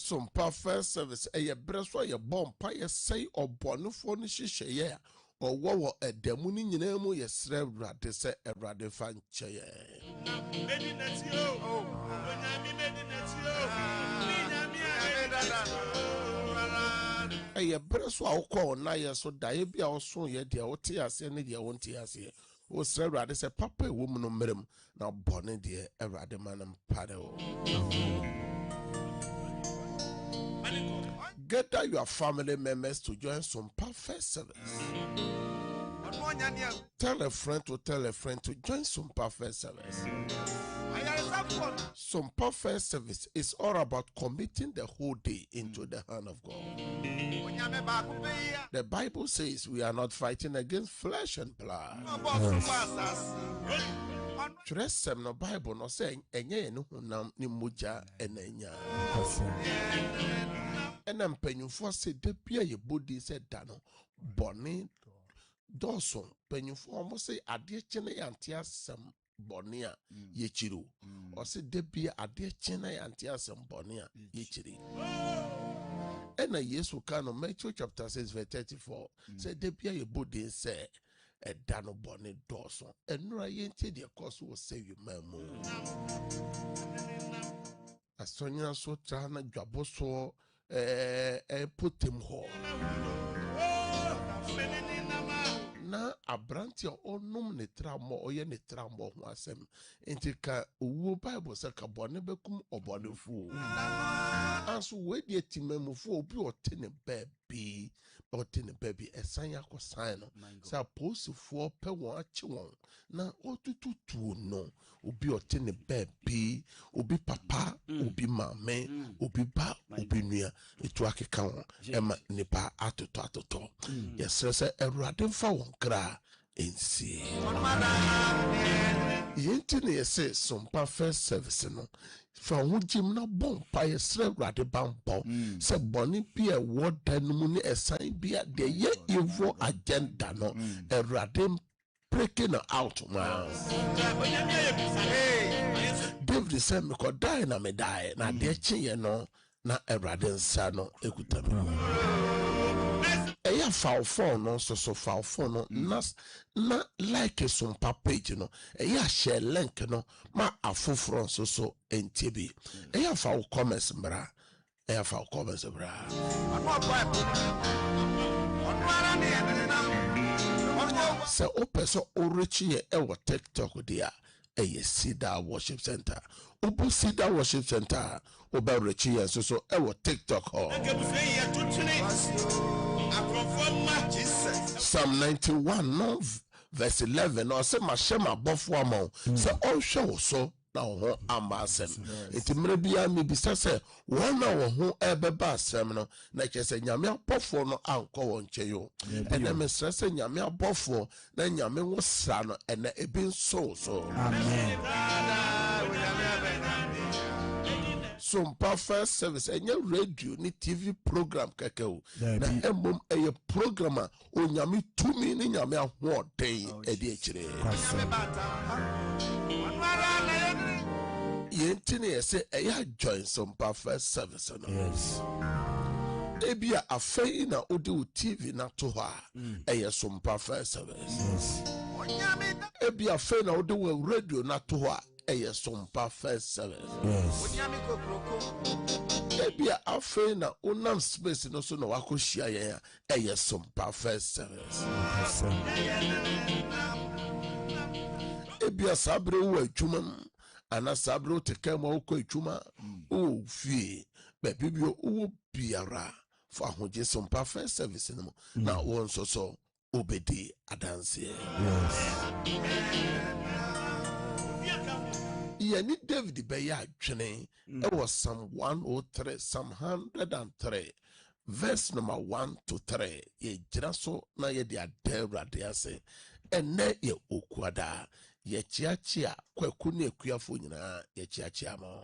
some perfect service. A breastwa ye bomb pie say or bonifon shisha or what a demoni nemu ye srevra se a radifan chair. A breastwa call na so diabia or so ye dear otias and dear ontias here. O srevra se papa woman no medum now bonny dear a radiman and paddle. Gather your family members to join some perfect service. Tell a friend to join some perfect service. Some perfect service is all about committing the whole day into the hand of God. The Bible says we are not fighting against flesh and blood. Tresem no Bible no say enye no hunam ni moja enenya. Enam penyufo se de bia ye body se da no boni doson penyufo mo se ade chene yanti asem boni a ye chiru o se de bia ade chene yanti asem boni a ye chiri. Ena Yesu kano Matthew chapter 6 verse 34 se de bia ye body se a dano bonnet dawson, and no yente the cost will save you, mamma. A Sonia so trana jaboso, put him home. Na a branch your own num ne tramo or ye tramo wasem, intica woo Bible saka bonnebekum or bonny fool. As wait ye timemu for be or tin a baby. Or tin a baby a sign sign. So post for per one chiwon. Na otutu no. Ubi or tin a baby. Ubi papa. Ubi mame. Ubi ba. Ubi near. It wake count. Emma nipa atoto. Yes, sir. A radin for one cra. In see. Yentine say some perfect service no. From who Jim no bon pie sre rade bambo se boni be a word denumuni a sign be a de ye evil agenda no a rade breaking out man. David said me could die na me die na de chin no na a rade sano ekutami. Eya foul phone no so foul phone no na like some page no eya share link no ma afoforo so ntb eya foul comments bra eya foul comments bra se o person orichi e wo TikTok dia eye Cedar Worship Center obu Cedar Worship Center oba orichi so e wo TikTok ho. Psalm 91 no verse 11 or say mashema bofo amon say all show so na ho ambasem enti mrebia me bisa say won na wo ho ebeba asem no na kyese nyame abofo no anko won cheyo ene me stress nyame abofo na nyame wo sra no ene ebi so amen. Some perfect service enye radio ni TV program kakao na embom eye programmer onyame tumi ni nyame ahoden edi ekire yentine yese eye join some perfect service no. Yes. Ebia afei na odi TV na to ho a eye some perfect service. Yes. Ebia afei na odi radio na to ho a eye some perfect service. Yes. Ebia afei na unam space no so na wakohia yen eye some perfect service. Ebia sabre wo adwuma ana sabre te kama wo adwuma o fie be bibio wo biara fa hoje some perfect service no na won so obedi adanse. Yes. Yani David beya adwene it was Psalm 103 Psalm 103 verse number 1 to 3 ye gira so na ye dia David ase ene ye okuada ye chiachia kwaku ne akuafo nyina ye chiachia mo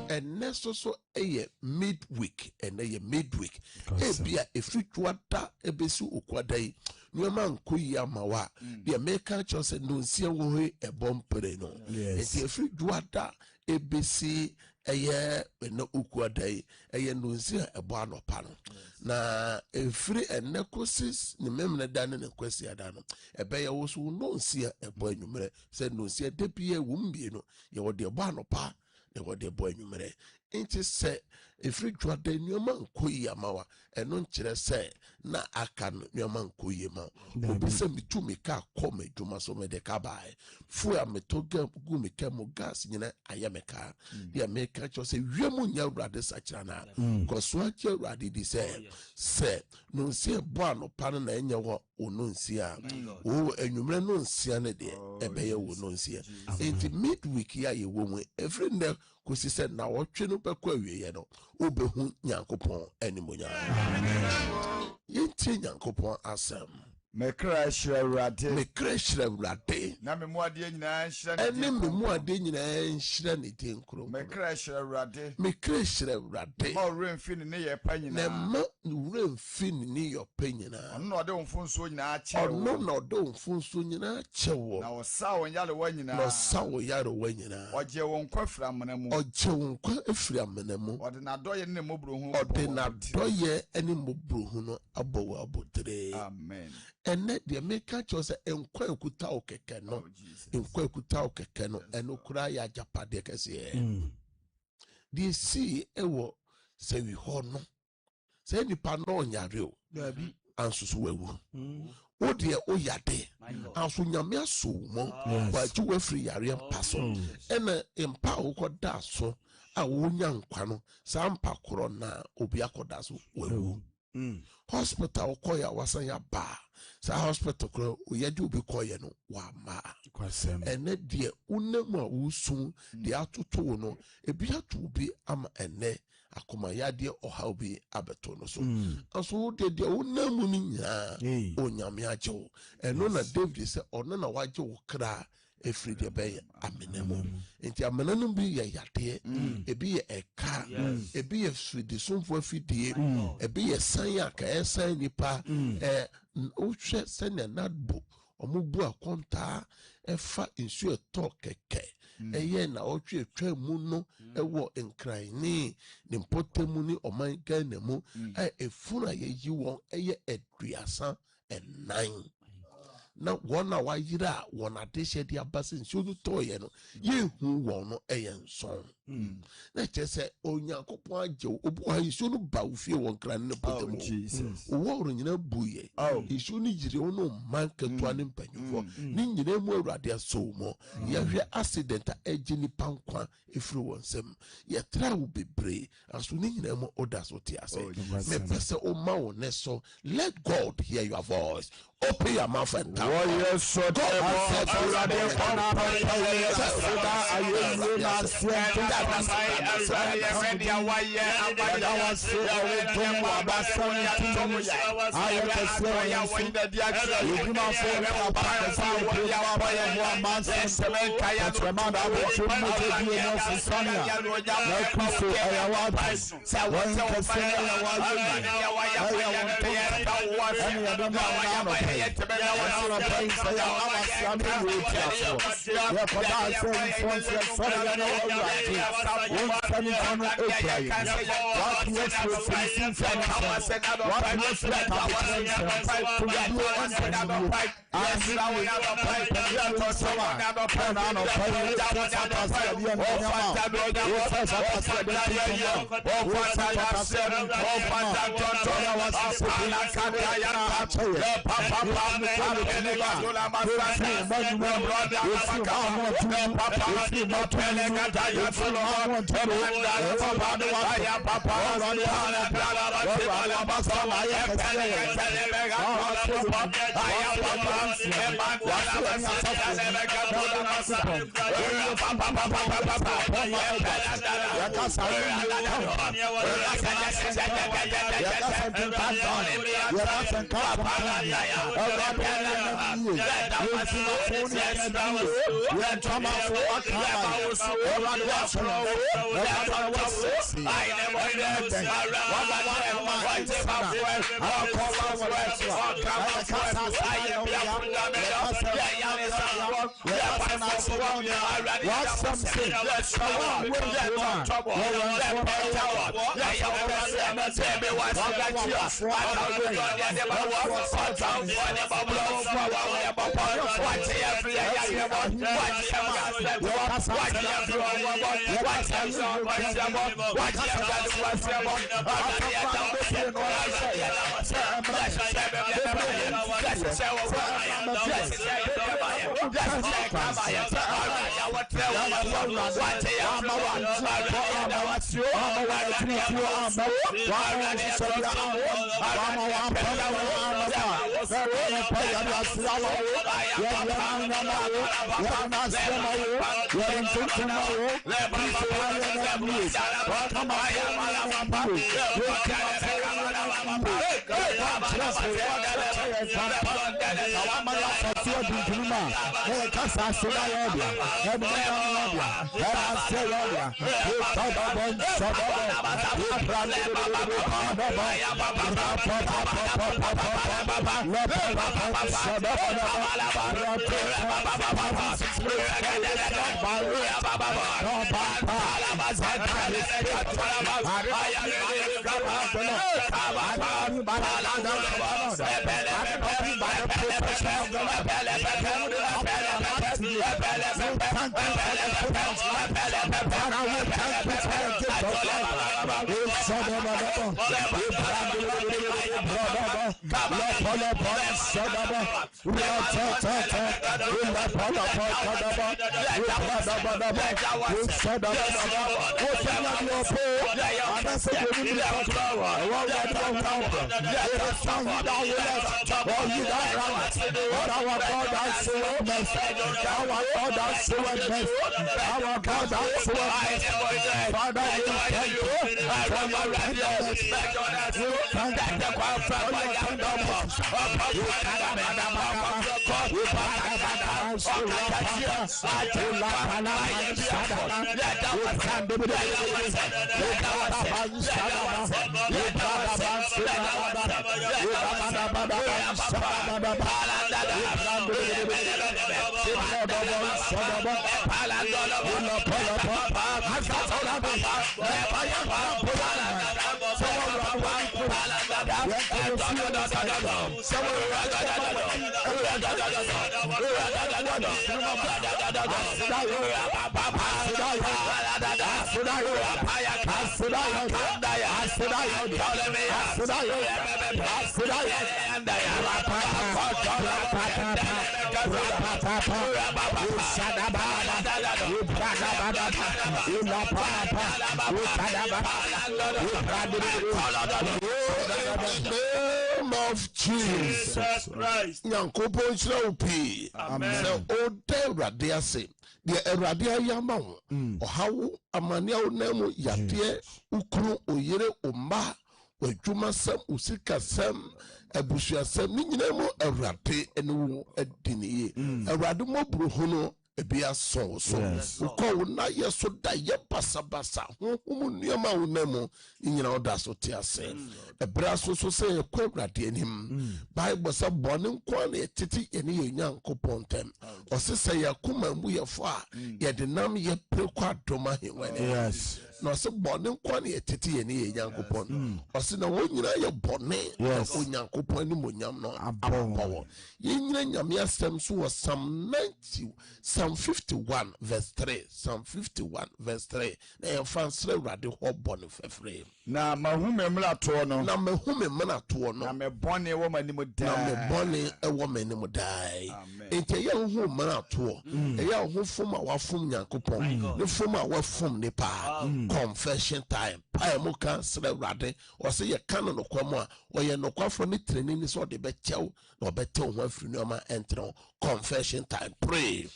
ene so eye midweek ene ye midweek ebia efitwada ebesu okuada yi nneɛma nkɔ yi ama wa deɛ meka kyerɛ sɛ nonsia wɔ hɔ ɛbɔ mpere no nti ɛfiri dwoada ebesi ɛyɛ na okuada yi ɛyɛ nonsia ɛbɔ anɔpa no na ɛfiri ɛnɛ kɔsi ne memene da ne kwasi ada no ɛbɛyɛ wo so nonsia ɛbɔ anwummerɛ sɛ nonsia da bia wɔ mmienu yɛwɔ deɛ ɛbɔ anɔpa na ɛwɔ deɛ ɛbɔ anwummerɛ nti sɛ ɛfiri dwoada nneɛma nkɔ yi ama wa ɛno nkyerɛ sɛ na aka no nneɛma nkɔ yi ma obi sɛ metu meka akɔ m'adwuma so mede ka bae fu a metɔ gu meka mu gas nyina ayɛ meka deɛ meka kyerɛ sɛ wiem nya awurade sakyera no a kɔsoa kyɛ awurade di sɛ nonsia bɔ anɔpa no na ɛnyɛ wɔ wo nonsia a wo anwummerɛ nonsia no deɛ ɛbɛyɛ wo nonsia enti midweek yi a yɛwɔ mu ɛfiri nnɛ kɔsi sɛ na wɔtwe no bɛkɔ awieɛ no wobɛhu nyankopɔn animuonyam yɛntie nyankopɔn asɛm mekra hyira awurade na me mu adeɛ nyinaa nhyira ne din kro mekra hyira awurade ma ɔwerɛ mfi ne yɛpa nyinaa na ma ɔwerɛ mfi ne yɛpa nyinaa ɔno na ɔde wo mfonsuo nyinaa kyɛ wo na ɔsa wo yarewa nyinaa ɔgye wo nkwa afiri amena mu ɔde n'adɔyɛ ne mmɔborɔhu no abɔ wo abotire amen ɛnɛ deɛ meka kyerɛ sɛ nkwa ekuta wo kɛkɛ no ɛno koraa yɛ agyapadeɛ kɛseɛ deɛ sii ɛwɔ sɛ wi hɔ no sɛ nipa no ɔnyare o anso so wawu wo deɛ woyade anso nyame aso mo wagye wafiri yareɛ mpa so ɛna mpa a wokɔda so a wonya nkwa no saa mpa korɔ na obi akɔda so wawu hospital kɔ ya wasan ya ba sa hospital kɔ oyɛde obi kɔ no wa ma ɛnɛ deɛ unam a wusu deɛ atoto no ebi ato bi ama ɛnɛ akoma yadeɛ ɔhaw bi abɛto no so aso deɛ unam ni nyinaa onyame agye wo ɛno na David sɛ ɔno na wagye wo kra efiri deɛ bɛyɛ amena mu nti amena no bi yɛ yadeɛ ebi yɛ ɛka ebi yɛ fidi somfo afidie ebi yɛ san a ka ɛsan nipa wohwɛ sɛnea nadbo ɔmo bu akɔntaa ɛfa nsuo ɛtɔ kɛkɛ ɛyɛ na ɔtwe twa mu no ɛwɔ nkraine ne mpɔtamu ne ɔman Ghana mu ɛfunu a yɛyi wɔn ɛyɛ aduasa ɛnan na wɔn a wayere a wɔn adehyɛ de aba sɛ nsuo no tɔɔyɛ no yɛhu wɔn no ɛyɛ nson na kyerɛ sɛ onyankopɔn agye wo obu ha nsuo no ba wo fie wɔn kra ne pɔtɛ mu wɔwɔro nyina buyɛ nsuo no yiri wo no man ketewa ne mpanyinfoɔ ne nyina mu awurade asow mu yɛhwɛ accident a ɛgye nipa nkwa efiri wɔn nsam yɛtra wo bebree aso ne nyina mu oda so te ase mepɛ sɛ ɔma wo ne so let God hear your voice. Open your mouth and talk. Of Jesus Christ. Nyankopo nchira amen. So ode Awurade ase. De Awurade ayama wo. Ohawo amania wo nemu yade ukru oyere omba wadwuma sam usika sam abusua sam ni nyina mu Awurade ene wo adiniye. Awurade mo buru hono ebia so uko na yeso da ye basabasa homu nioma wonemu nyina oda so te ase ebra so se ekwa Awurade anim Bible say bone nko na etiti ye ne Nyankopɔn tem osese yakuma mu yefo a ye de nam ye prekwa doma hewane no se bone nko na etiti ye ne Nyankopɔn ose na wonyina ye bone o Nyankopɔn ni monyam no abawo ye nyina nyame asem so was Psalm 51 verse 3. Psalm 51 verse 3. Na yɛmfa Awurade hɔ bɔne fɛfrɛ. Na mahume mla to no. Na mahume mla to no. Na me bɔne wɔ m'anim daa. Na me bɔne wɔ m'anim daa. Enti yɛ ho mla to. Ɛyɛ ho fom a wafom Nyankopɔn. Ne fom a wafom ne pa. Confession time. Pa mo kan srɛ Awurade. Ɔsɛ yɛ kan no kwa mo a ɔyɛ no kwa fo ne training ni so de bɛkyɛw na ɔbɛtew ho afiri no ma ɛntrɛ. Confession time. Pray.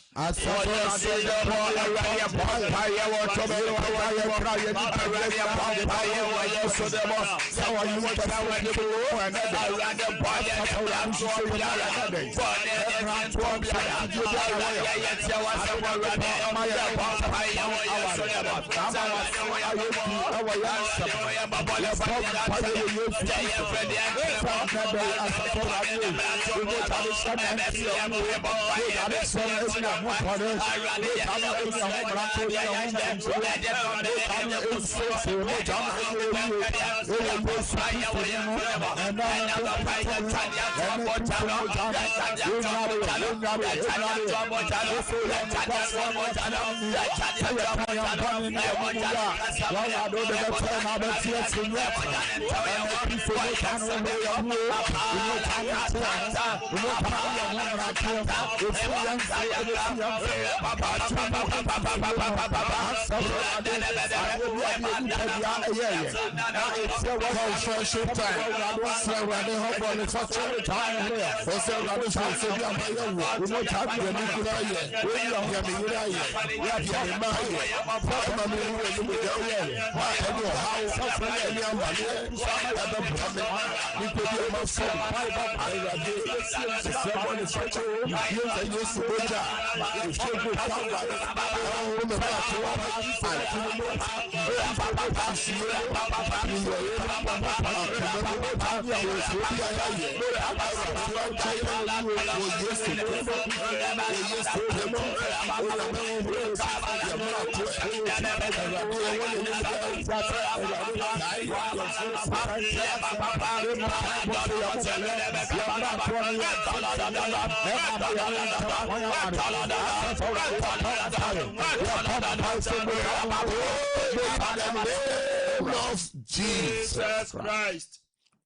Of Jesus Christ.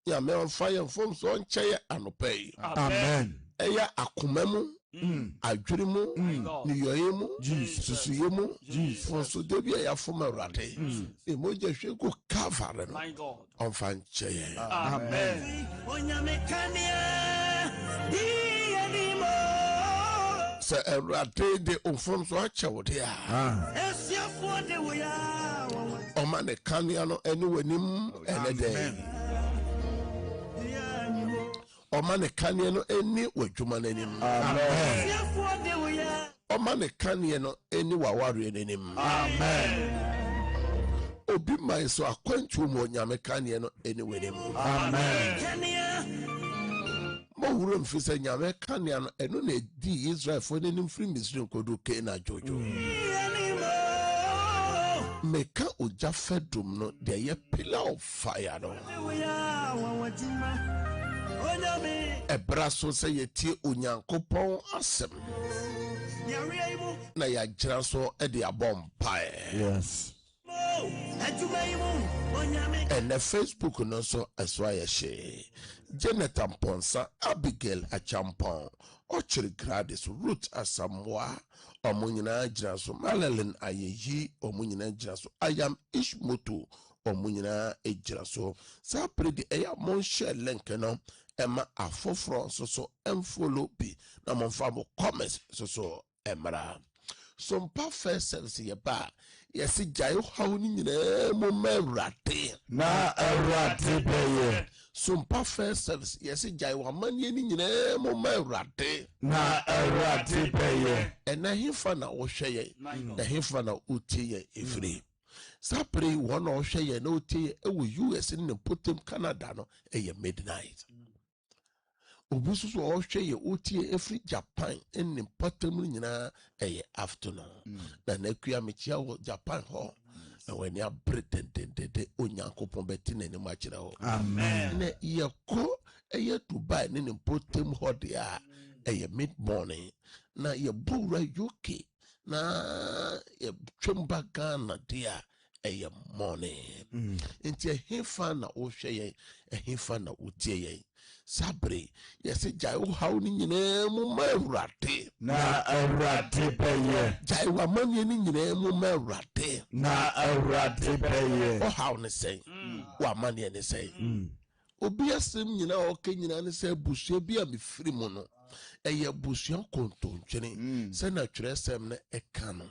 Yeah, me on fire from so on chair and obey. Amen. Eya akumemu, adwirimu, niyoyemu, susuyemu, fonso debi eya foma rade. Emoje hweko cover no. On fan chair. Amen. Se erade de onfom so ache wo de a. Oma ne kania no ene wanim ene de. Oma ne kania no eni wadwuma nanim. Amen. Oma ne kania no eni waware nanim. Amen. Obi mai so akwantu mo nyame kania no eni wanim. Amen. Mo wuro mfise nyame kania no eno na di Israel fo nanim free Misrim kodu Kena jojo. Meka oja fedum no de ye pillar of fire no. Ebraso se yetie onyankopon asem. Na ya gira so e de abom pae. Yes. And the Facebook no so aswa she. Jonathan Ponsa, Abigail Achampon, Ochiri Gradis, Ruth Asamoah, Omunyina Jiraso, Madeline Ayeyi, Omunyina Jiraso, I am Ishmoto, Omunyina Ejiraso, Sapri de Eya Monshe Lenkeno, Emma Afofron, so follow be, na monfamo comments, so Emra. Some first service ye ba, yes, Jayo Howning, Rate. Na Rate Baye. Some first service, yes, Jayo Mani, Rate. Na Rate Baye. And I hear Fana or Shaye, the Hifana Uti, every. Sapri one or Shaye, no tea, US in the Putim Canada, a midnight. Obusu so share utie every Japan in important nyina afternoon na nakua mechia wo Japan ho na when ya pretend de onyankopon beti na nim akira ho amen na yeko Dubai ne important ho de a mid morning na ye bura UK na ye twemba Ghana de a morning nti hefa na wo hwe hefa na utie Sabre, yes, Jai how ni mu rate na rate peye. Jai wa mani ni mu rate na rate peye. Oh how ne say? Wa mani ne say? Obi asem nyina o ke nyina ne say busua bi a me firi mu no. Eye busua kontonchene. Se na twere sem ne eka no.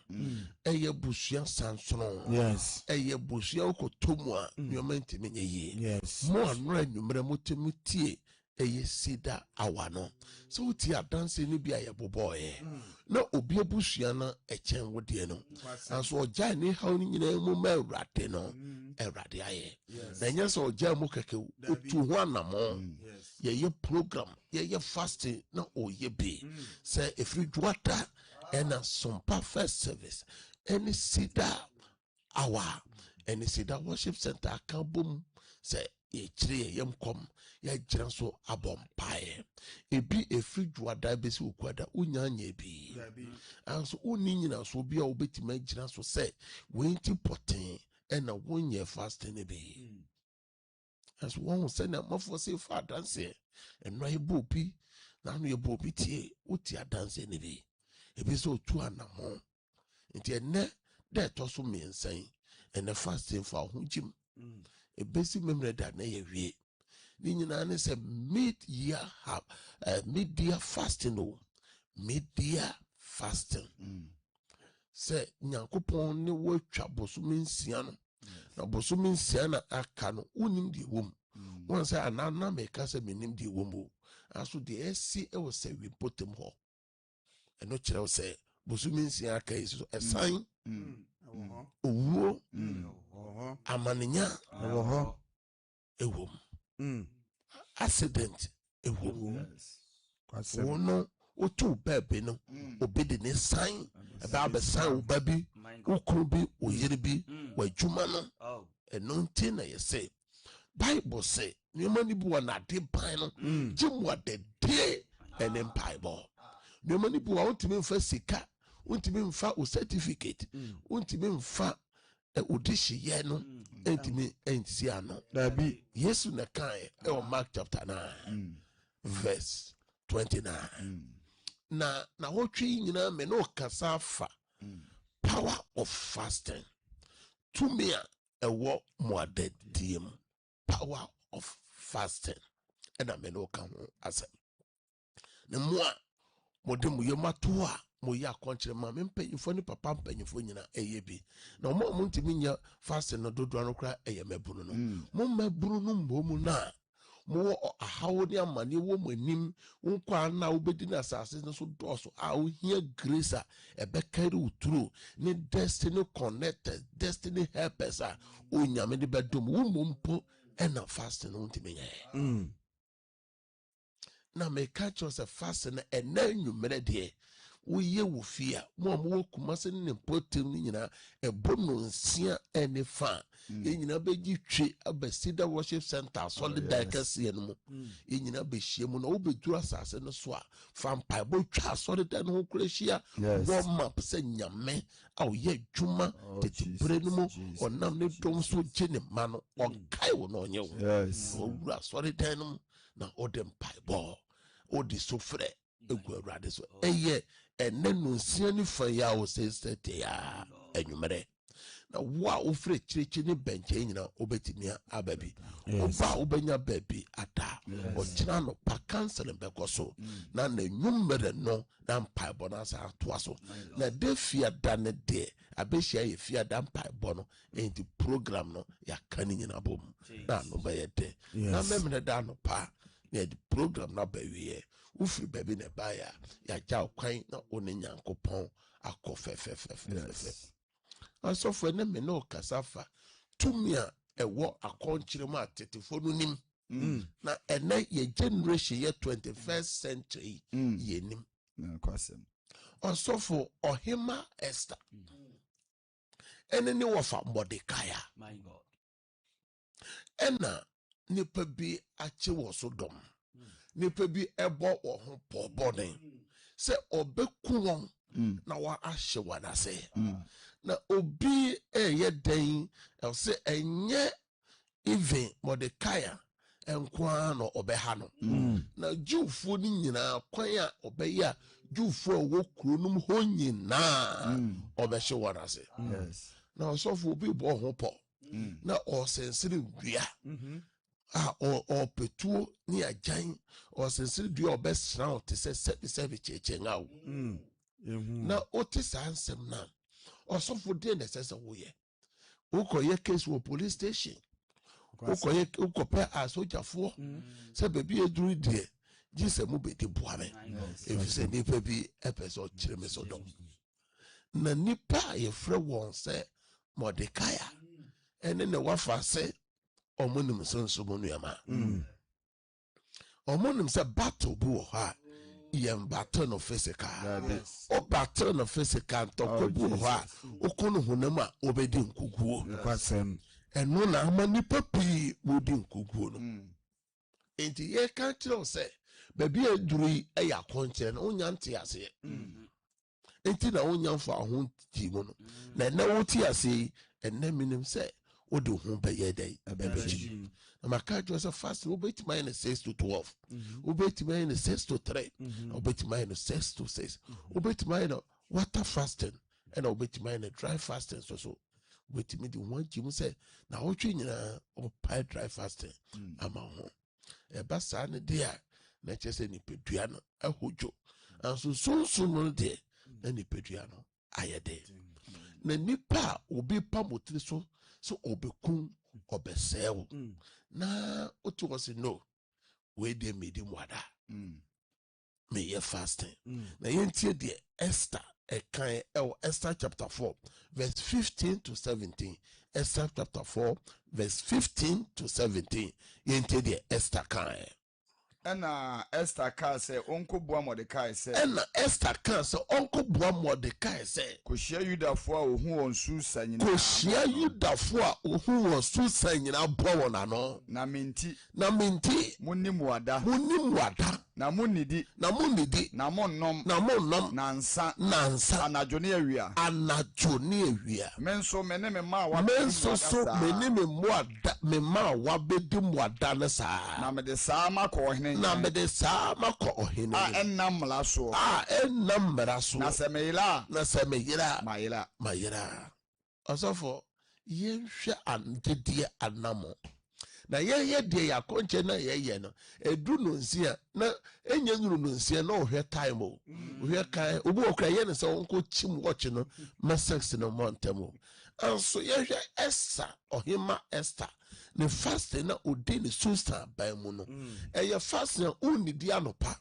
Eye busua sansono. Yes. Eye busua okotomu a nyoma ntimi nye ye. Yes. Mo anora nwumre motemutie eye sida awano so uti adanse ni bia ye boboye na obi abusua na echen wode no anso oja ni haw ni nyina mu ma awrade no awrade aye na nya so oja mu keke otu ho anamo ye program ye fasting na oye be say every dwata and some first service any sida awa any sida worship center kan bom say ye chire yem kom ya gira so abompae ebi efri dwada besi okwada unyanya bi anso uni nyina so bia obetima gira so say wenti poten ena wonye fasting bi as one say na mafo say fa dance enno ebo bi na no ebo bi tie uti adanse ne bi ebi so tu anamo nti enne de to so mensan ene fasting for ahujim ebesi memre da na ye wie ni nyina ne se mid-year fasting o mid-year fasting se nyankopon ne watwa bosome nsia no na bosome nsia na aka no unim di wom won se anana meka se menim di wom o aso de esi e wo se wi potem ho eno kire wo se bosome nsia aka iso esan owuo amanenya ewom accident ewom wono otu bebe no obedi ne sign about the sign baby ukru bi oyere bi wadwuma no eno nti na ye say Bible say nyoma ni bu na de ban no gimwa de de ene Bible nyoma ni bu ontimi mfa sika ontimi mfa o certificate ontimi mfa audition ye no entimi entisi ano dabi Yesu na kan e Mark chapter 9 verse 29 na hotwe nyina me no kasa fa power of fasting to me ewo moadediem power of fasting and me no kan ho asem ne mo a modem yemato a mo ya konkyere ma me mpanyifo ne papa mpanyifo nyina eye bi na mo ntimi nya fasting no dodo no kra eye mabunu no mo mabunu no mbomu na mo ahawo ne amane wo manim nkwa na obedi na asase no so doso a wo hia grace a ebekari uturo ne destiny connected destiny helpers a onyame de bedom wo mompo ena fasting no ntimi nya na me catch us a fasting ena nwumere de woye wo fia mo mo kumase ne potem ni nyina ebono nsia ene fa nyina beji twe abasida worship center solid dakase no mo nyina be hie mu na wo beduru asase no so a fampa bo twa solid no ho kurehia wo map se nyame a wo ye dwuma tetibere no mo onam ne dom so gene ma no onkai wo no onye wo wo wura solid no na odem paibo odi sofre egu awrade so eye ene no nsia ni fa ya wo sesete ya enwumere na wa ofre chirechi ni benche nyina obetimia ababi oba obenya baby ata ogina no pa cancel bekoso na nwumere no na mpa bonasa atoaso na defia dane de abehia ye fia da mpa bono enti program no ya kani nyina bom na no bayede na memene da no pa na the program na bawie ufri baby ne baya ya ja kwan na oni nyankopon akọ fefefefefe asofo ne me no kasafa tumia ewo akonkyere mu atetefo no nim na ene ye generation ye 21st century ye nim na kwasem asofo ohima Esther ene ne wofa Mordecai my god ena nipa bi ache wo so dom nipa bi ebo wo ho pobone se obeku won na wa ahye wadase na obi eye den se enye even Mordecai enkwa no obeha no na Jewfo ni nyina kwan a obeya Jewfo wo kronum ho nyina obehye wadase yes na osofo obi bo ho po na o sensire dua o petuo ni ajan o sensire dua obesra o te se chechenga wo na o te sansem na osofo de na sese wo ye wo ko ye case wo police station ukope asojafo se baby eduru de jise mu bedi boame if say nipa bi episode kire me so dom na nipa ye frɛ won se Mordecai ene ne wafa se omonim sonso mu nuama omonim se battle bu ho a yem battle no physical o battle no physical to ko bu ho a okono hunam a obedi nkuguo kwasem eno na ama nipa pi wodi nkuguo no enti ye kan kire se baby eduru eya konche na onya nte ase enti na onya mfa ho ti mu no na woti ase enne minim se odi ho beye dai ebeji na maka Joseph fast obeti minus 6 to 12 obeti minus 6 to 3 obeti minus 6 to 6 obeti minus water fasting and obeti minus dry fasting so obeti me di one jim say na otwe nyina o pie dry fasting ama ho e ba sa ne dia na chese ni pedua no ahojo anso sunsun no de na ni pedua no ayede na nipa obi pamotri so obekun obesew na otu was no we dey made mwada me ye fasting na yentie de Esther ekan Esther chapter 4 verse 15 to 17 Esther chapter 4 verse 15 to 17 yentie de Esther kan Ena Esther ka se onko boa Mordecai se ena Esther ka se onko boa Mordecai se kohia Yudafo a ohu won Susa nyina kohia Yudafo a ohu won Susa nyina boa won ano na menti munnim wada na munidi na monnom na nsa anajo ne awia menso mene me ma wa mene me moada me ma wa bedi moada na sa na me de sa makọ ohene na me de sa makọ ohene ennam mlaso na se meyira mayira osofo yenhwe andedie anamo na ye de yakonche na ye no edu no nsia na enye nyuru no nsia na ohwe time o ohwe kan obu okra ye ne se wonko chim watch no masex no montemo anso ye hwe Esther ohima Esther ne fast na odi ne susta ban mu no eye fast na unidi anopa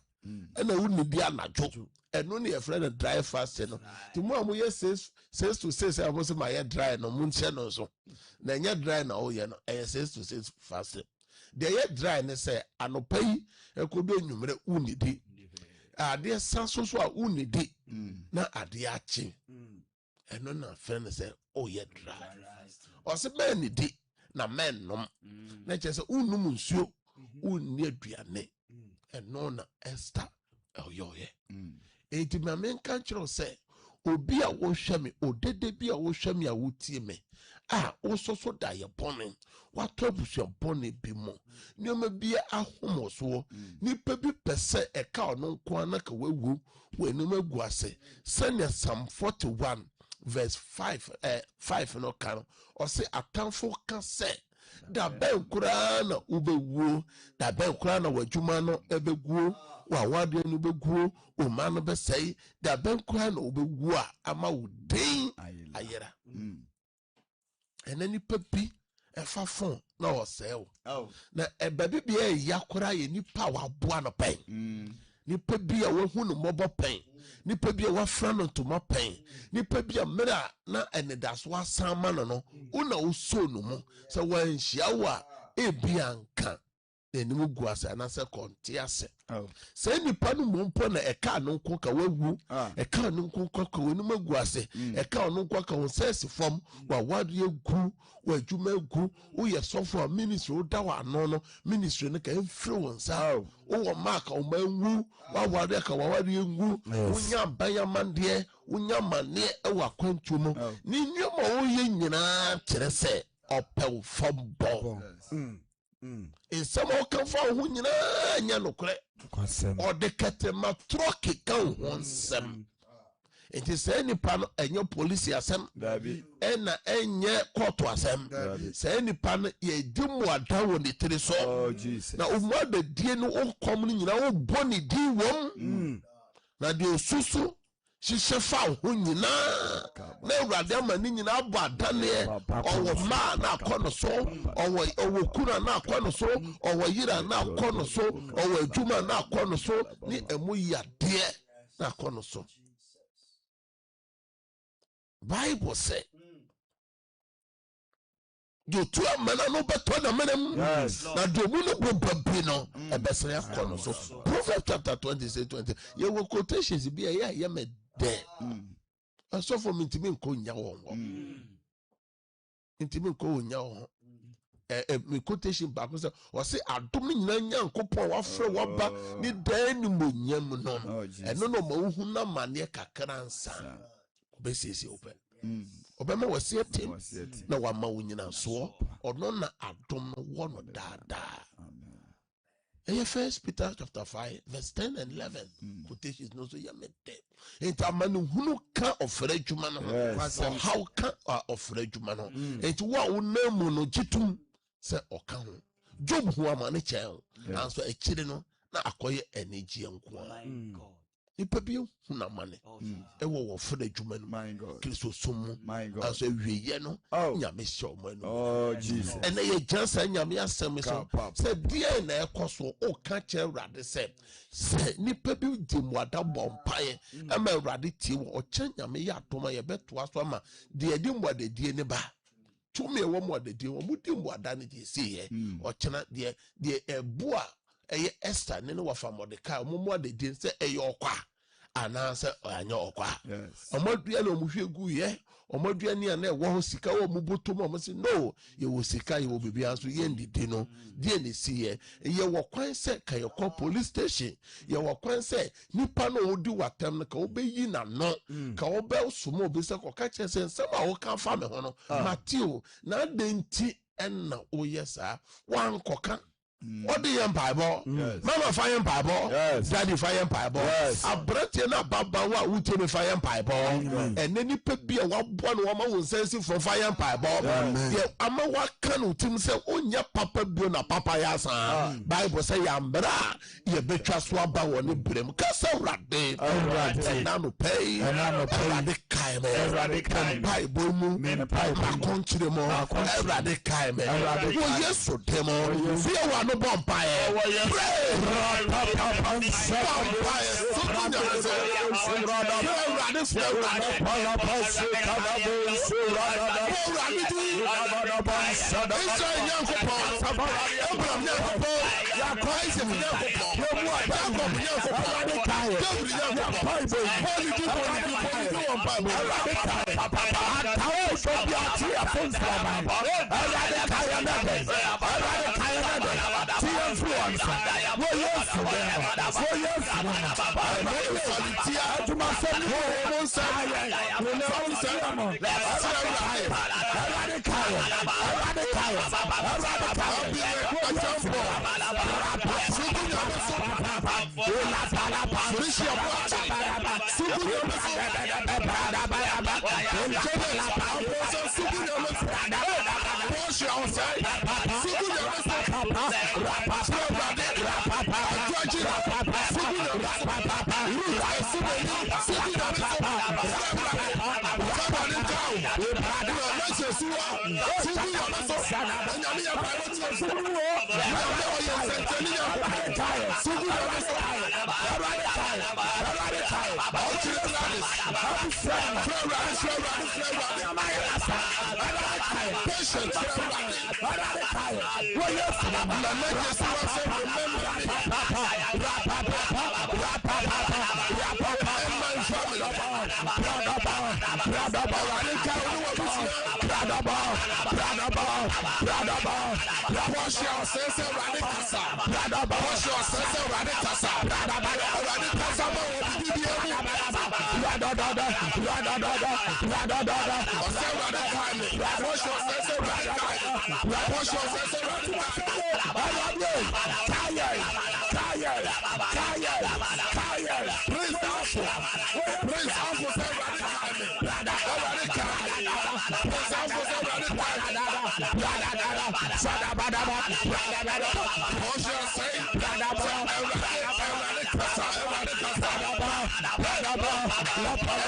na unidi anajo eno ne ye friend dry fast no ti mo amu ye 6 to 6 abo ma ye dry no mu nche no so na nya dry na o ye no eye 6 to 6 fast de ye dry ne say anopa yi ekodo enwumre unidi ade sanso so a unidi na ade achi eno na friend say o ye dry o se men ni di na men nom na chese unum nsuo unni aduane eno na Esther oyoye enti ma men kan kiro se obi a wo hwe me odede bi a wo hwe me a wotie me wo so da ye bone watobusu bone bi mo nioma bi ahomoso nipa bi pese eka ono nko na ka wawu wenum agu ase senya Psalm 41 verse 5 no kan o se atamfo ka se da ben kura na ubewu da ben kura na wadwuma no ebeguo wa wade no beguo o ma no besei da ben kura na ubewu a ama udin ayera enani papi efa fon na o sew na ebabi bia yakura ye nipa wa boa no pen nipa bia wo hu no mobo pen nipa bia wa fra no to mo pen nipa bia mera na enedaso asan ma no una uso no mu se wan hia wa ebia nka enimu gu ase na se konti ase se nipa no mompo na eka no nko ka wawu eka no nko ka wonu gu ase eka no nko ka won sesi fom wa wadu egu wa dwuma egu wo ye sofo ministry wo da wa no no ministry ne ka enfre won sa wo mark o manwu wa wadu ka wa wadu egu wonya banya mande wonya mane e wa kwantu mu ni nyoma wo ye nyina kire se opew fom bo Insamo kan fa ho nyina nya nokre o de ketema troke kan ho nsem enti se nipa no enye police asem ena enye court asem se nipa no ye dimu ada wo ne tiri so na umwa be die no onkom no nyina wo boni di wom na de osusu hyehyɛ fa ho nyinaa na awurade ama ne nyinaa abɔ adaneɛ ɔwɔ mmaa na akɔ no so ɔwɔ kunu na akɔ no so ɔwɔ yira na akɔ no so ɔwɔ adwuma na akɔ no so ne ɛmu yadeɛ na akɔ no so. Bible say Jotu amana no beto na menam na domu no bomba no ebesere akɔ no so. Proverbs chapter 20:20 ye wo quotations bi ya me de so for me ntimi nko nya wo ntimi nko nya wo me quotation back say o say adom nyina nya nkopon wa frɛ waba ni dan ni monyam no eno no ma hu na mane kakra nsa obesisi open obema wasi tim na wama wo nyina so ono na adom no wo no dada. First Peter chapter 5 verse 10 and 11 quotations no so ya mede enta manu hunu ka ofere adwuma no how ka ofere adwuma no enti wo a wo namu no gitum se oka ho Job ho amane chen anso akire no na akoye energy enko nipa bi huna mane ewo wo fere adwuma no Kristo somu anso wieye no nyame hye manu Jesus ene ye jansa nyame asem so se die na ekoso o ka che Awurade se nipa bi di muada bompae ama Awurade tie wo o che nyame ya atoma ye beto aso ama de di muada die ne ba tumi ewo muada die wo mudi muada ne die se ye o chena de ebu a eye Esther ne no wafa Mordekai mo muada die se eye okwa ana se anya okwa omadua na omuhwe gu ye omadua ni ana ewo ho sika wo muboto mo se no ye wo sika ye wo bibia so ye ndidi no die ne si ye wo kwan se ka ye ko police station ye wo kwan se nipa no odi watam no ka obeyi na no ka obe somo obi se ko ka che se nsema wo ka fa me ho no Matthew na denti enna o yesa wan koka what do you Bible? Mama fire Bible, Daddy fire Bible, a brother na baba wa uti me fire Bible, and any pepi a one woman will sense from fire Bible. Yeah, ama wa kanu tim say onya papa biona papa yasa. Bible say yambra ye betwa so aba woni brem. Kasa rade, and now pay, radical Bible mu, ma country mo, radical me. Oh yes, so demo. Fear one. Vampire, What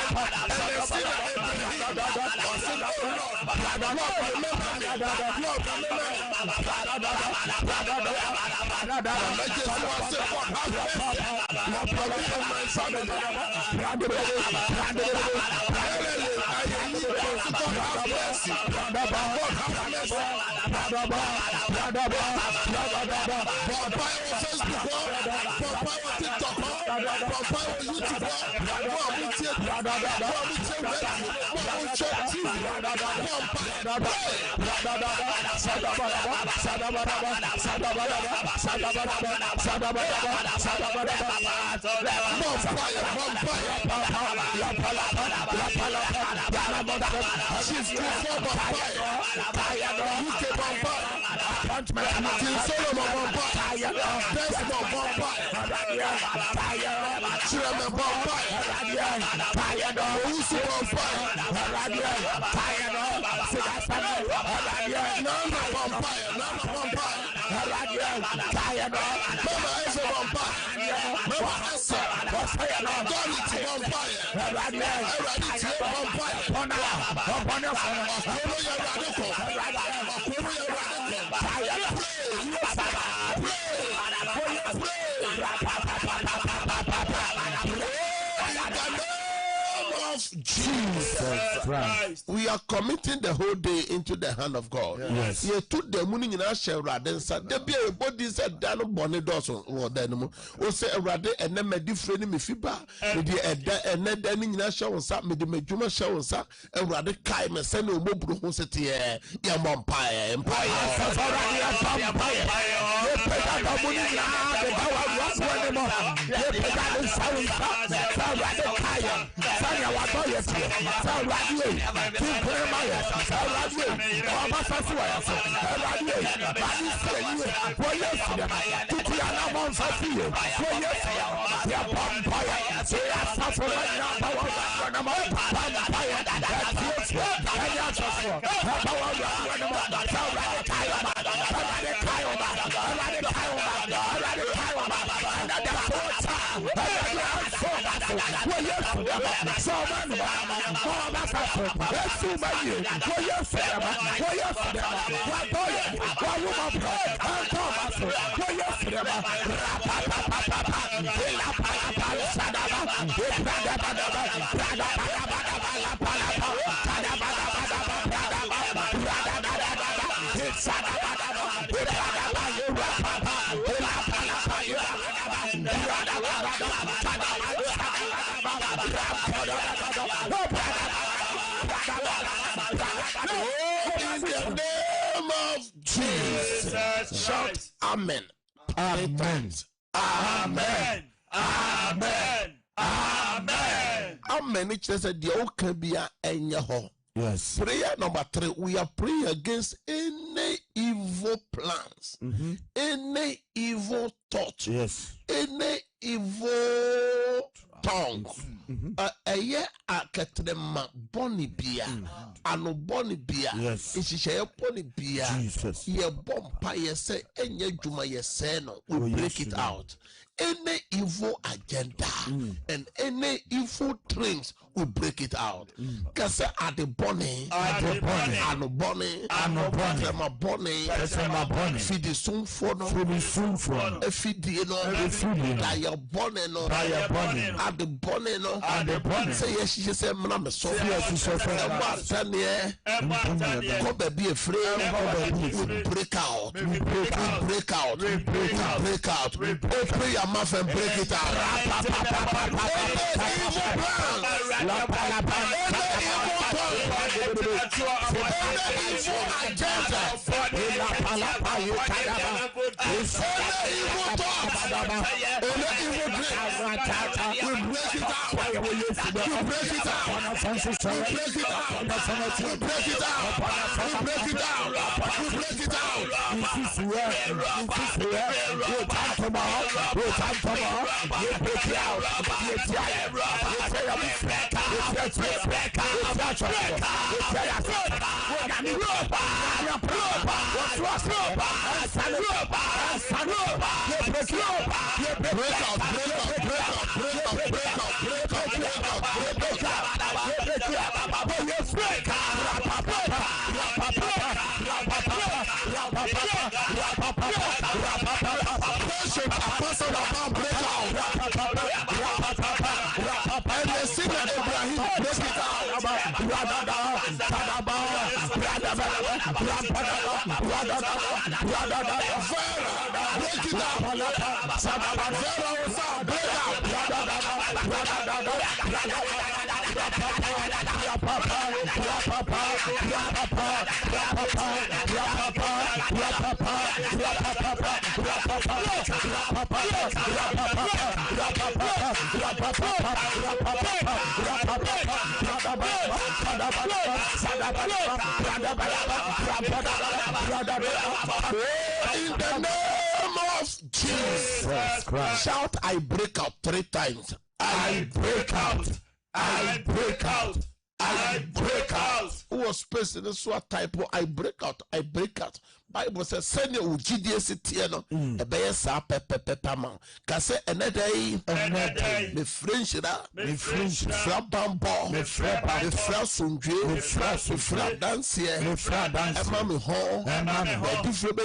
Jesus Christ. We are committing the whole day into the hand of God. Yes. You took the money in our share rather said there be a body said down bonnet dorsal or then say a rather and then my different mifiba with the and then in our show and sat me the Majuma show and sat and rather kind and send no more city ya vampire empire. In the name of Jesus, shout amen. Amen. Amen. Amen. Amen. Amen. It says that the old can be a yes. Prayer number 3. We are praying against any evil plans, any evil thoughts, yes, any evil tongues. Eye akatrema boni bia, ano boni bia, ishishaye boni bia. Jesus. Ye bompa ye say enye juma ye say no. We break it out. Any evil agenda and any evil dreams, we break it out. Because at the bonny, ano bonny, my bonny, feed the soon for no, feed the no, die your bonny no, at the bonny no, say yes, she said, Madame Sophia, she said, come be afraid, we break out, we break out, we break out, we break out. Mouth and break it out. apostle of break out. And the sinner Abraham break it out. In the name of Jesus Christ, shout, I break out 3 times. I break out. I break out. I break out. Who was facing this one type of I break out. I break out. Bible says, send your GDS Tiano, a bear sap, pepperman. Case another me French, me French, Flabam ball, me Frasundre, me Frasundre, dance here, me Fradan, and Mammy Hall, and Mammy, different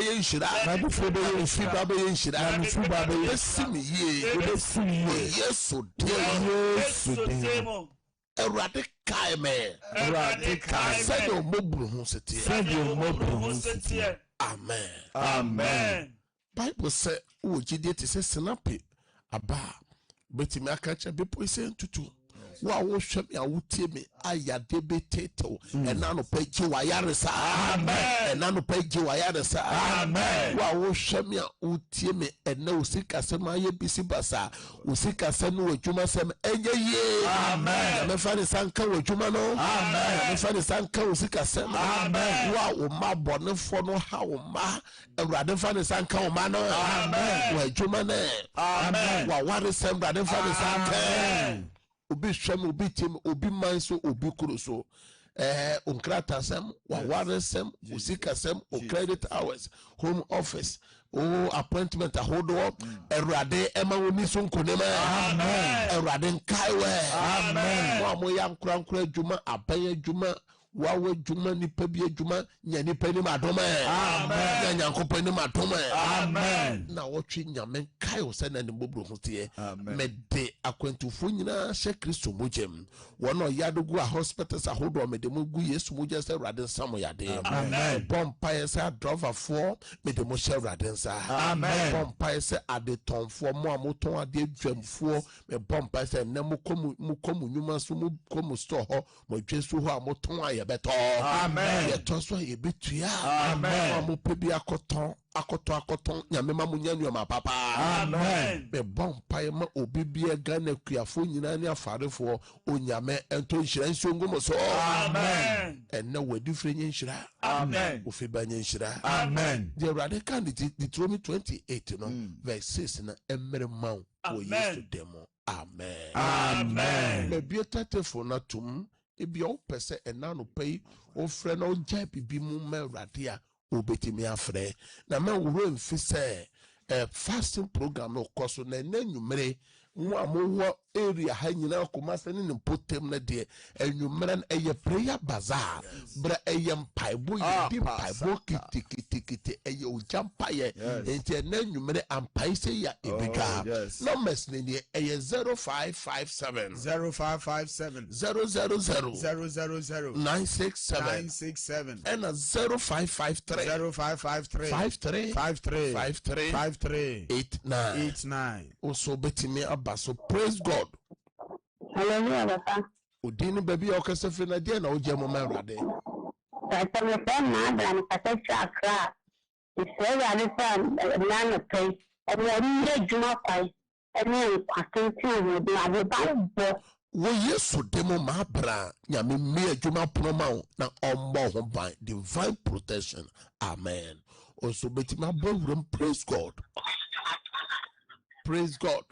yes, so dear. Eradical man. Send your mobile city. Amen. Amen. Bible said, "Oh, Gideon is a snappy. Aba, but me catch a people saying to wa wo hwem ya wotie me ayade beteto ena no pagi wayaresa amen ena no pagi wayaresa amen wa wo hwem ya wotie me ena osika sem aye bisi basa osika sem no adwuma sem enye ye amen me fa ne sanka adwuma no amen me fa ne sanka osika sem amen wa wo ma bonefo no ha wo ma awurade fa ne sanka wo ma no amen wa adwuma ne amen wa ware sem awurade fa ne sanka obi hwem obi tim obi manso obi kuroso onkrata sem waware sem usika sem o credit hours home office o appointment ahodo erade ema woni so nkonema amen erade nkaiwe amen wa mo yankura djuma aban djuma wawe djuma nipa bi djuma nya nipa ni madoma amen nya nyankopani ni madoma amen na wotwe nyame kai o se na ne bobro hotie mede akwantufo nyina hye Kristo mojem wono yadogu a hospitals ahodo mede mogu Yesu moje se rade samo yade amen bompa yesa driver for mede mo hye rade nsa amen bompa yesa adetonfo mo amoton ade dwamfo me bompa yesa ne mo komu nyuma so mo komu store ho mo dwesu ho amoton aye beto amen ye to so ye betua amen amope bi akoton nyame ma munyanyo ma papa amen be bompa ma obi bia Ghana kuafo nyina ne afarefo onyame ento nhira nsongomo so amen enne wadi frenye nhira amen ofi banye nhira amen the radical Deuteronomy 28 no verse 6 na emere man wo Yesu demo amen amen me bia tatefo na tum ebi o pese enano pay o frɛ na o gya bibi mu ma awurade a obetimi afrɛ na ma wuro mfi sɛ fasting program no koso na enwumere nwa mo area ha nyina komasa ne potem na de enwumere na eye prayer bazaar bra eye mpaibo ye di mpaibo kitikiti eye ojampaye enti enwumere ampai se ya ebedwa numbers ne ne eye 0557 000 967 and 0553 89 also betimi abaso. Praise God. Hallelujah, Papa. Udini baby okase fe na dia na oje mo ma rade. Papa me fa na bra me kase chakra. Ise ya le fa na no pay. E mo ri juma kwai. E me kwate ti o do ade ba bo. Wo Yesu demo ma bra nyame me adwuma pono ma na ombo ho ban divine protection. Amen. Also betimi abowuram. Praise God. Praise God.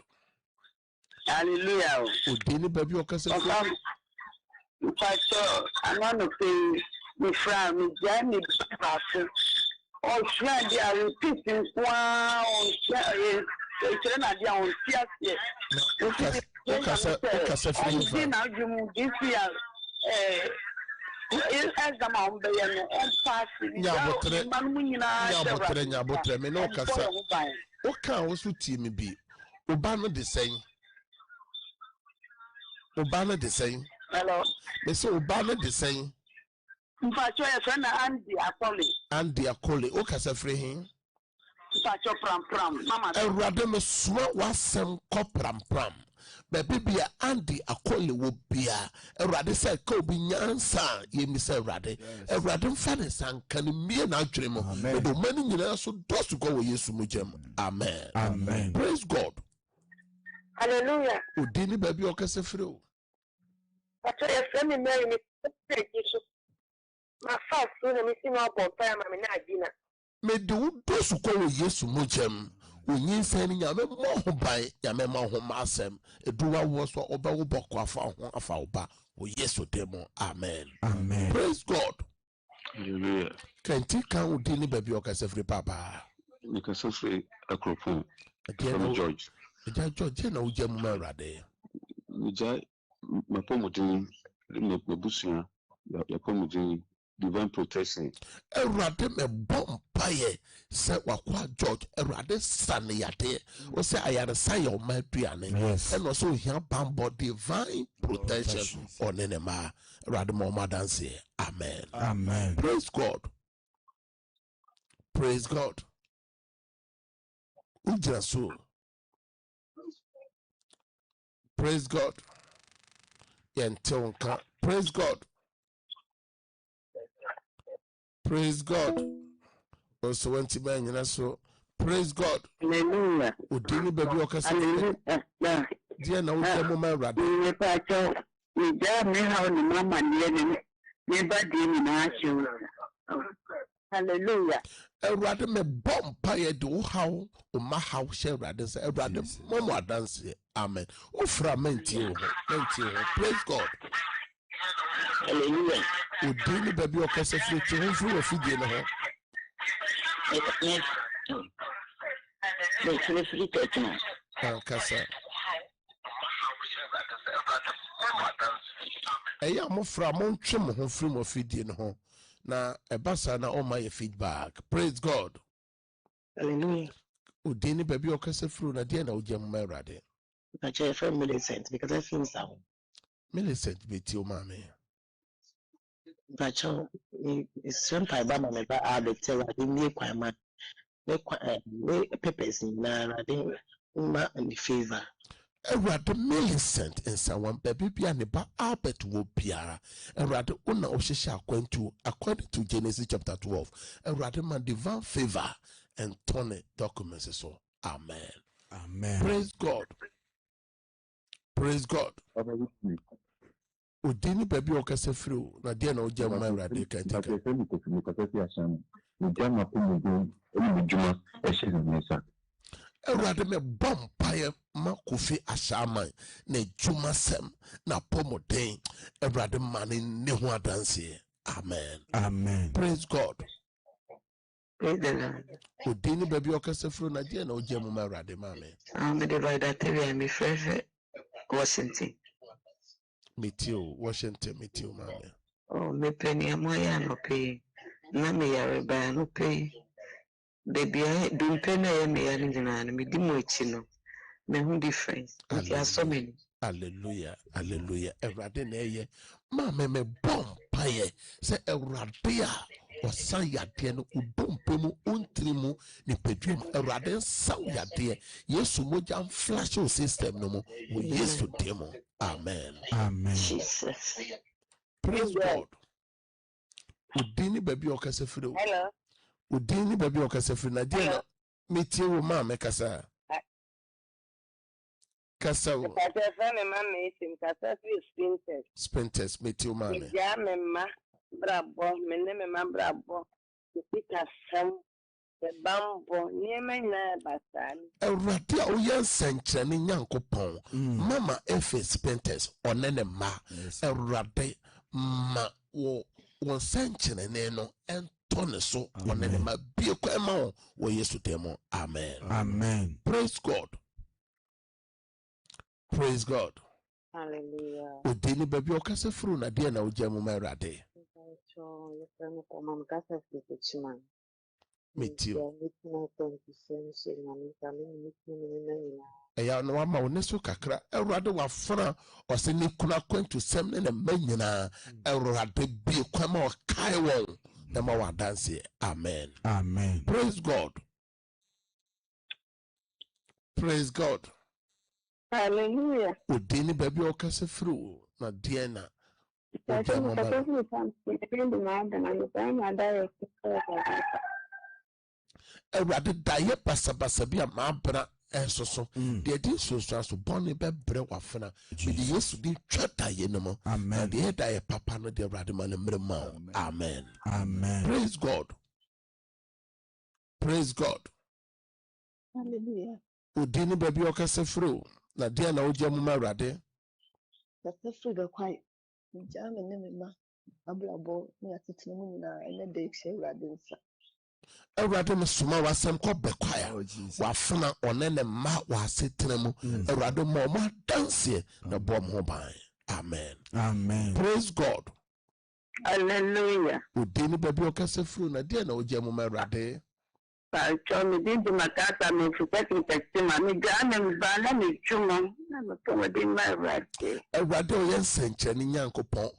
Hallelujah. Udini baby okase fe. Pastor, I want to say me from me journey back. Oh, friend, they are repeating wow. It's not their own fear. nyabotre me no kasa o kan wo so team bi oba no de sen hello me say oba no de sen mpacho e friend Andy Akole o kasa free hin mpacho pram mama Ewurade me soma wasem kɔ pram baabi bia Andy Akole wo bia Ewurade sɛ ka obi nyansa yemi sɛ Ewurade mfa ne sanka ne mie na adwene mo me do mani nyina so dosu kɔ wɔ Yesu mu gyam amen praise God hallelujah odi ni baabi ɔkasa free o mpacho e friend me Mary me Jesus ma fast so na me si ma bɔ pa ma me na agina me do dosu kɔ wɔ Yesu mu gyam onyin sɛ ni nyame mo ho ban nyame ma ho ma asɛm eduwa wo so ɔbɛwo bɔkɔ afa ho afa oba o Yesu demo amen praise God hallelujah kanti kan odi ni baabi ɔkasa free papa me kasa free akropon from George na wo gyam ma Awurade Nija mapomodin mabusua yapomodin divine protection Awurade me bom paye se wakwa George Awurade sane yade o se ayare san your ma duane and also hia bambo divine protection on enema Awurade mo ma dance amen praise God ujira so praise God yentonka praise God also went to man and so praise God hallelujah udini baby okasa dia na wo mo ma Awurade me pacho me ja me ha ni mama ni me ba di ni na acho hallelujah Awurade me bom pa ye do how o ma how share Awurade say Awurade mo mo dance amen o fragment you praise God hallelujah udini baby okasa free to free of die no ho kasa eya mo fra mo ntwe mo ho free mo fidie no ho na ebasa na o ma ye feedback praise God hallelujah udini baby okasa free na dia na o gem ma Awurade na che from Millicent because I feel so Millicent beti o ma me Bacho is simple ba ma me ba abete wa de mi kwan ma me papers na de ma in favor Awurade Millicent and someone baby bia ne ba Albert wo biara Awurade una ohyehyɛ akwantu according to Genesis chapter 12 Awurade man divine favor and turn documents so amen praise God udini baby okasa free na dia na ogya ma Awurade kantika Awurade me bom paye ma Kofi Ashaman na juma sem na pomoden Awurade mane ne ho adanse amen praise God udini baby okasa free na dia na ogya ma Awurade ma me divide area me fresh Washington Washington mama oh me penny amoya no pay na me yare ba no pay baby do penny me yare na me di mo echi no me hu difference ya so many hallelujah Awurade na eye mama me bom paye se Awurade a osan yade no udompe mu ontri mu ne pedwem Awurade nsaw yade Yesu moja flash o system no mo wo Yesu demo amen Jesus praise God udini baby okasa free hello udini baby okasa free na dia na metie wo ma me kasa wo kasa fane ma me sim kasa fi spinters metie wo ma me ja me ma brabo me ne me ma brabo pika sam the bambo niema na basani Awurade a oye nsenkyerene Nyankopɔn mama efe spinters onene ma Awurade ma wo nsenkyerene no entone so onene ma bie kwa ma wo Yesu demo amen praise God hallelujah udini baby okasa furu na dia na ogya mu ma Awurade Metio. Eya no ama wo neso kakra Awurade wafra ose ne kuna kwantu sem ne manyina Awurade bi kwama o kai won na ma wa dance. Amen. Amen. Praise God. Praise God. Hallelujah. Odini baby o kase fru na diena. Awurade daye basabasa bi a maabra ensoso de di soso aso bone be bre wafena be di Yesu di twata ye no mo. Amen. De daye papa no de Awurade ma no mrema. Amen. Amen. Praise God. Praise God. Hallelujah. Odini baby o kase fru na dia na oje mu Awurade. Kase fru be kwai. Njame ne mema ablabo ni atitinu mu nyina ene de hye Awurade nsa. Awurade me soma wasem ko bekwaya wafena one ne ma wasetena mu Awurade mo ma dance na bom ho ban. Amen. Amen. Praise God. Hallelujah. Odini baby o kase fru na dia na oje mu Awurade. Pacho mi di makata mi fukati testima mi gane mbana mi chuma na mtomo di Awurade. Awurade o yen senche ni Nyankopon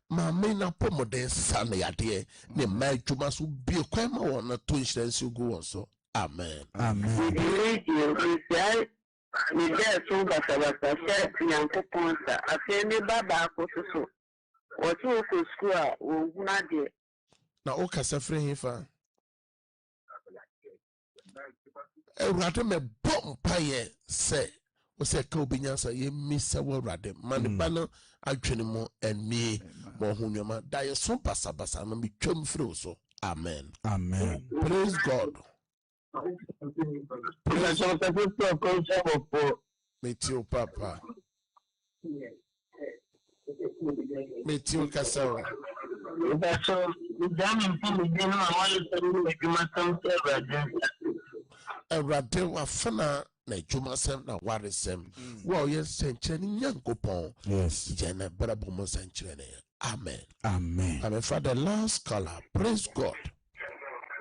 ma me na pomoden sa na yade ne ma adwuma so bi kwan ma won na to nhyiransi go won so. Amen. Amen. Mi de so basa se Nyankopon sa afi mi baba ko so wotu ko school a wo huna de Na o kasa frɛ hifa Awurade me bom paye se o se ka obinyansa ye misa wo Awurade mane ba no adwene mu eni mo hunwoma da ye so basa no mi twam frɛ so. Amen. Amen. Praise God. Praise Metio papa. Metio kasao. Awurade wafena na adwumasem na waresem wo ye senche ni Nyankopon. Yes. Jana brabo mo senche ne. Amen. Amen. Amen. For the last caller, praise God.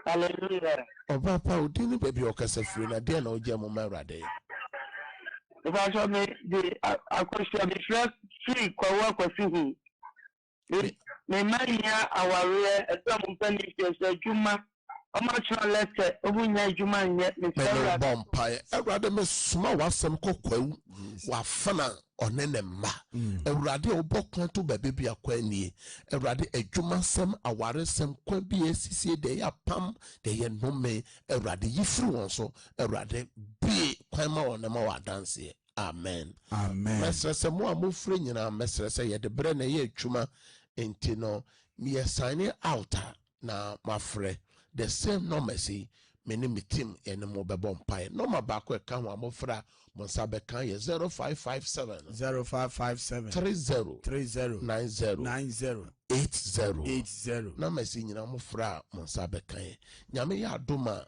Hallelujah. Papa odini baby okasa free na dia na oje mo Awurade. Pacho mi di akwesha mi free kwa kwasi hu. Me mania aware eto mo pani pese juma Omacho lete obunya juma nye me Me bompai Awurade me suma wasem kokwawu wafana one ne ma Awurade obokwan to baby bi akwani Awurade adwumasem awaresem kwa bi esisi de ya pam de ye nome Awurade yifiri won so Awurade bi kwan ma won ma wadanse. Amen. Amen. Mesrese mo amofre nyina mesrese ye de bre na ye adwuma enti no me sign out na mafre the same number say many me team and mo be bompire number back we kan wa mofra mo sa be kan ye 0557 30 90 80 number say nyina mofra mo sa be kan nyame ya adoma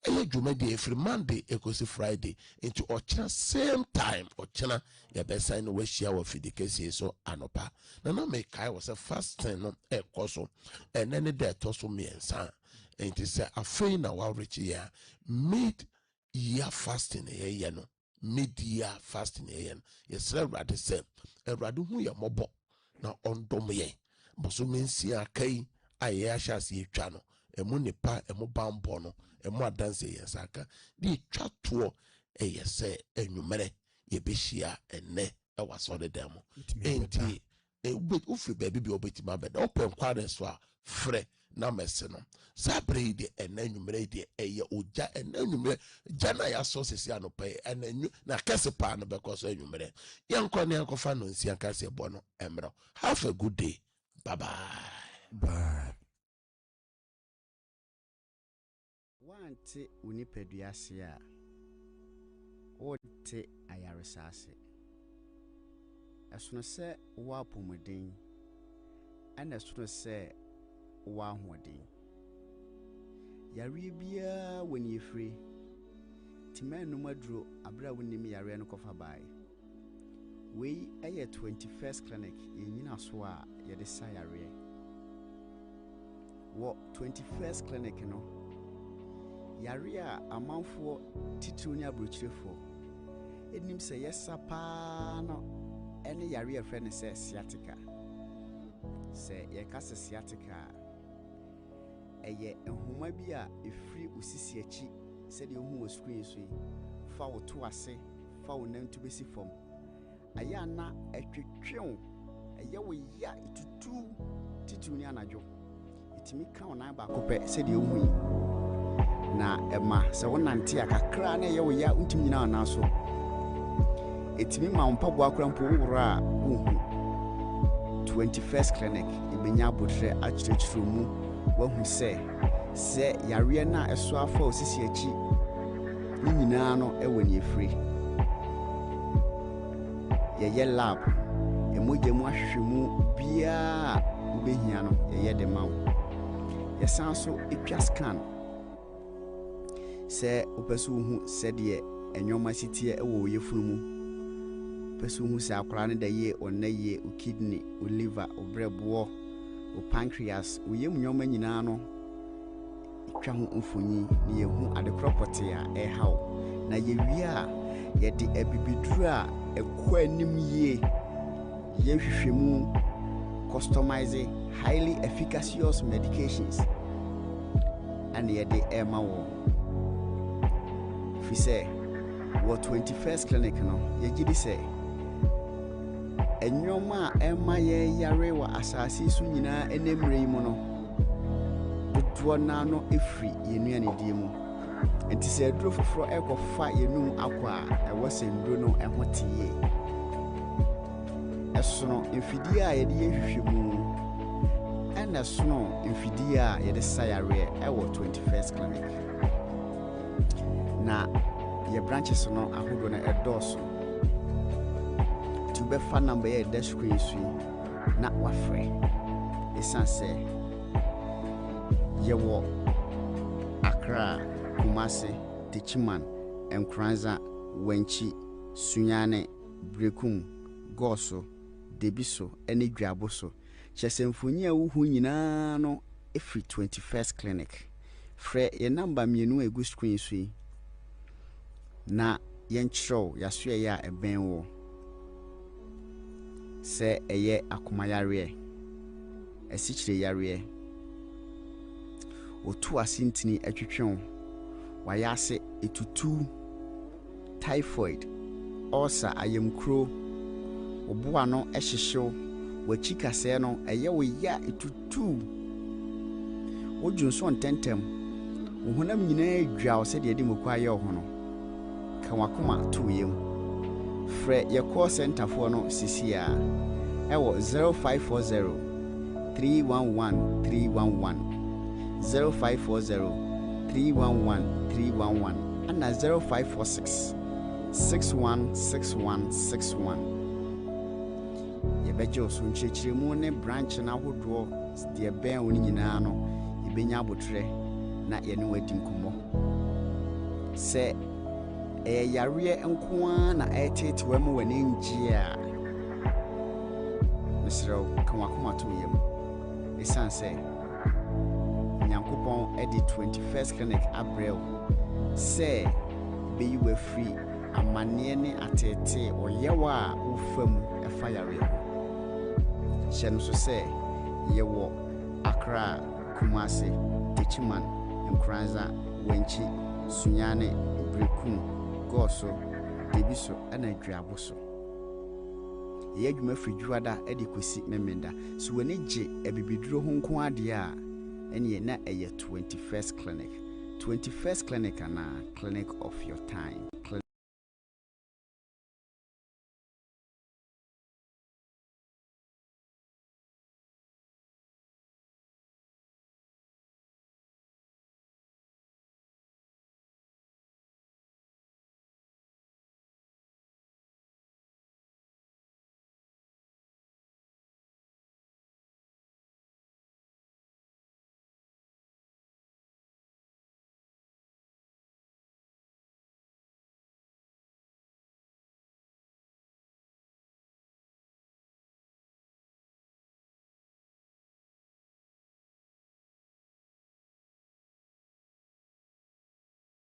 eye dwuma de every Monday ekosi Friday into ochina same time ochina ya be sign no we share wa fidikesi so anopa na me kai was a fasting no ekoso enene de toso miensa enti se afei na wa reach ya mid year fasting ye no mid year fasting ye no yesra Awurade se Awurade hu ya mobo na ondom ye boso mensi akai aye ahase etwa no emu nipa emu bambo no emu adanse yesaka di twa to eyese enwumere ye behia enne e wasode dem enti ufri baby bi obetima beda open kware so a frɛ na mese no sabre de enanwumere de eye oja enanwumere jana ya so sesi anope enanwu na kese pa no because enwumere yenko ne yankofa no nsia kase ebo no emro. Have a good day. Bye bye. Wante unipadua ase a wote ayaresa ase esono se wo apomuden ana esono se wo ahoden yare bia woni efre timanu maduro abra wonim yare no kofa bai we eye 21st clinic yenyina so a yede sa yare Wo 21st clinic no. Yare a amanfo titiri ni abrochirefo. Enim se yesa pa no ene yare a friend se sciatica. Se ye kase sciatica. Eye enhoma bi a efiri osisi achi se de ohu wo screen so yi. Fa wo to ase, fa wo nan to besi fom. Aya na etwetwew. Eye wo ya itutu titiri ni anajo. Itimi ka onan ba kopɛ se de ohu yi. Na ema se wonante akakra na ye wo ya untimi nyina na so etimi ma mpaboa akra mpo wura uhu 21st clinic ibenya abotre akyerɛkyerɛ mu wahu se yare na eso afa osisi achi ni nyina no ewo ni efiri ye lab emogye mu ahwehwemu bia ubehia no ye de mawo ye san so etwa scan se opeso hu se de enwoma sitie ewo yefunu mu peso hu se akora ne da ye onaye o kidney o liver o brebo o pancreas o yem nwoma nyina no twa ho mfonyi ne ye hu adekropote a haw na ye wi a ye de abibiduru a ekwa anim ye hwehwemu customizing highly efficacious medications and ye de emawo fi say what 21st clinic no ye gidi say enyoma ema ye yare wa asase su nyina enemre mu no dodo na no efri yenu ne die mu enti se aduro foforo ekofa yenum akwa ewo sendro no ehotie esono mfidie a ye de hwehwemu ena sono mfidie a ye de sayare ewo 21st clinic na ye branches no ahodo na edoso to be fan number ye dash screen sui na wafre esanse ye wo Accra, Kumasi, Techiman, Nkranza, Wenchi, Sunyane, Brekum, Goso, Debiso, ene Dwaboso. Chesemfoni a wo hu nyina no every 21st clinic. Fre ye number mienu egu screen sui. Na yenchro yaso ya eben wo. Se eye akomayare. Esichire yare. Otu asintini atwetwon wayase etutu typhoid ulcer ayemkro oboa no ehyehyew wachikase no eye wo ya etutu wodwunso ntentem wohonam nyina adwa se de moku aye ho no kan wakoma toyem frɛ ye call center for no sisia ewo 0540 311 311 0540 311 311 and 0546 616161. Yebejo so nchechiremu ne branch na hodo de ben oni nyina no yebenya abotre na ye ne wadi nkomo se yare enkoa na etetewa mu wani ngie a mesrew kan wakoma to yem esanse Nyankopon edi 21st clinic Abril say be you were free amane ne atete oyewa ufam efayare hye so say yewo Accra Kumasi Techiman Nkranza Wenchi Sunyane Brekum Goso Debiso ana Dwaboso ye adwuma fridwada edi kosi memenda so wani gye ebibiduro ho nko ade a ene na eye 21st clinic and a clinic of your time.